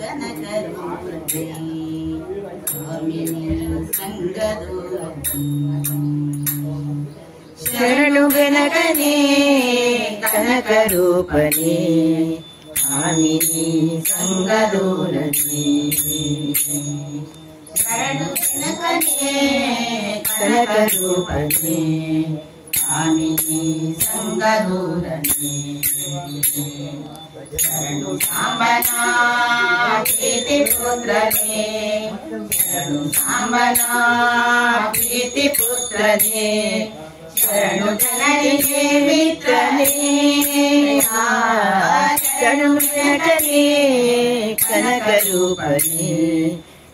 ಕನಕರೂಪನೇ ಕಾಮಿನಿ ಸಂಗದೂರನೇ ಶರಣು ಬೆನಕನೇ ಕನಕರೂಪನೇ ಕಾಮಿನಿ ಸಂಗದೂರನೇ ಶರಣು ಬೆನಕನೇ ಕನಕರೂಪನೇ ಕಾಮಿನಿ ಸಂಗದೂರನೇ ಶರಣು ಸಾಂಬನಾ ಪ್ರೀತಿ ಪುತ್ರನೇ ಶರಣು ಸಾಂಬನಾ ಪ್ರೀತಿ ಪುತ್ರನೇ ಶರಣು ಜನರಿಗೆ ಮಿತ್ರನೇ ಶರಣು ಬೆನಕನೇ ಕನಕರೂಪನೇ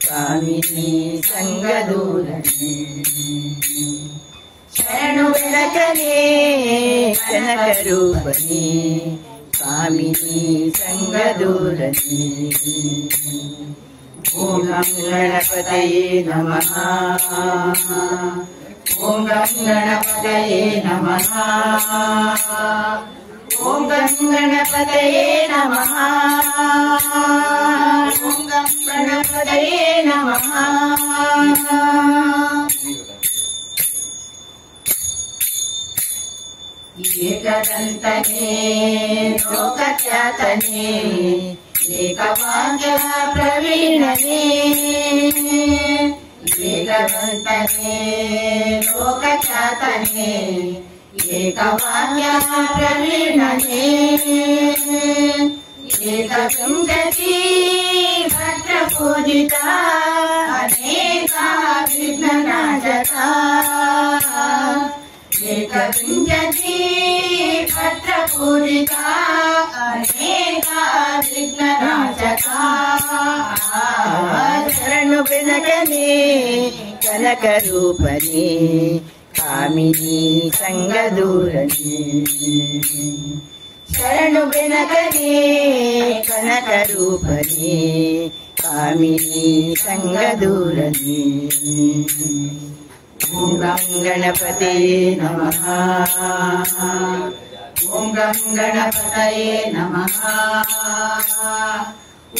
ಕಾಮಿನಿ ಸಂಗದೂರನೇ ಶರಣು ಬೆನಕನೇ ಕನಕರೂಪನೇ ಕಾಮಿನಿ ಸಂಗದೂರನೇ ಓಂ ಗಂ ಗಣಪತಯೇ ನಮಃ ಓಂ ಗಂ ಗಣಪತಯೇ ನಮಃ ಓಂ ಗಂ ಗಣಪತಯೇ ನಮಃ ಓಂ ಗಂ ಗಣಪತಯೇ ನಮಃ ಏಕದಂತನೇ ಲೋಕಖ್ಯಾತನೇ ಏಕವಾಕ್ಯ ಪ್ರವೀಣನೇ ಏಕದಂತನೇ ಲೋಕಖ್ಯಾತನೇ ಏಕವಾಕ್ಯ ಪ್ರವೀಣನೇ ಏಕವಿಂಶತಿ ಭದ್ರಪೂಜಿತ ಅನೇಕ ವಿಘ್ನನಾಶಕ ಏಕವಿಂಶತಿ ಭದ್ರಪೂಜಿತ ಅನೇಕ ವಿಘ್ನನಾಶಕ ಶರಣು ಬೆನಕನೇ ಕನಕರೂಪನೇ ಕಾಮಿನಿ ಸಂಗದೂರನೇ ಶರಣು ಬೆನಕನೇ ಕನಕರೂಪನೇ ಕಾಮಿನಿ ಸಂಗದೂರನೇ ಓಂ ಗಂ ಗಣಪತಯೇ ನಮಃ ಓಂ ಗಂ ಗಣಪತಯೇ ನಮಃ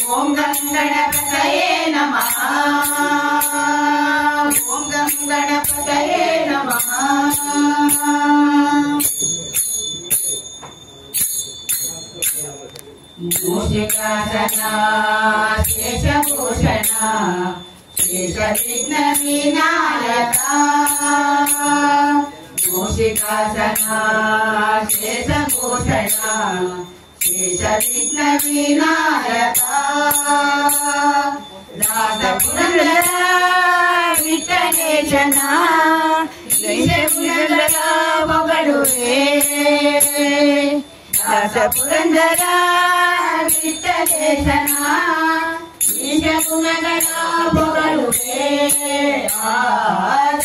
ಓಂ ಗಂ ಗಣಪತಯೇ ನಮಃ ಓಂ ಗಂ ಗಣಪತಯೇ ನಮಃ ಮೂಷಿಕಾಸನ ಶೇಷಭೂಷಣ ಶೇಷವಿಘ್ನ ವಿನಾಯಕ ಮೂಷಿಕಾಸನ ಶೇಷಭೂಷಣ ಶೇಷವಿಘ್ನ ವಿನಾಯಕ ದಾಸಪುರಂದರ ವಿಠಲೇಶನ ಶೇಷಪುರಂದರ ಮಗಳುವೆ ದಾಸಪುರಂದರ ವಿಠಲೇಶನ ಗುಣಗಳ ಪೊಗಳುವೆ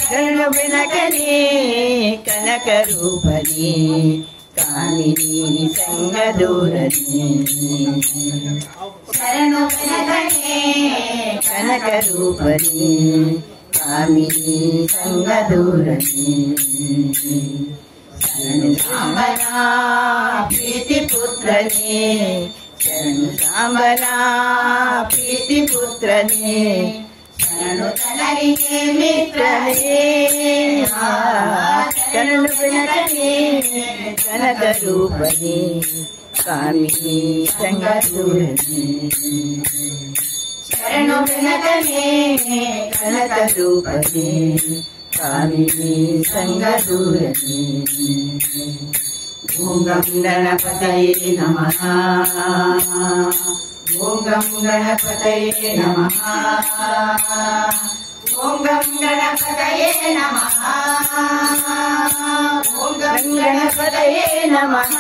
ಶರಣು ಬೆನಕನೇ ಕನಕರೂಪನೇ ಕಾಮಿನಿ ಸಂಗದೂರನೇ ಶರಣು ಬೆನಕನೇ ಕನಕರೂಪನೇ ಕಾಮಿನಿ ಸಂಗದೂರನೇ ಶರಣು ಸಾಂಬನಾ ಪ್ರೀತಿ ಪುತ್ರನೇ ಶರಣು ಸಾಂಬನಾ ಪ್ರೀತಿ ಪುತ್ರನೇ ಶರಣು ಜನರಿಗೆ ಮಿತ್ರನೇ ಶರಣು ಬೆನಕನೇ ಕನಕರೂಪನೇ ಕಾಮಿನಿ ಸಂಗದೂರನೇ ಶರಣು ಬೆನಕನೇ ಕನಕರೂಪನೇ ಕಾಮಿನಿ ಸಂಗದೂರನೇ ಓಂ ಗಂ ಗಣಪತಯೇ ನಮಃ ಓಂ ಗಂ ಗಣಪತಯೇ ನಮಃ ಓಂ ಗಂ ಗಣಪತಯೇ ನಮಃ ಓಂ ಗಂ ಗಣಪತಯೇ ನಮಃ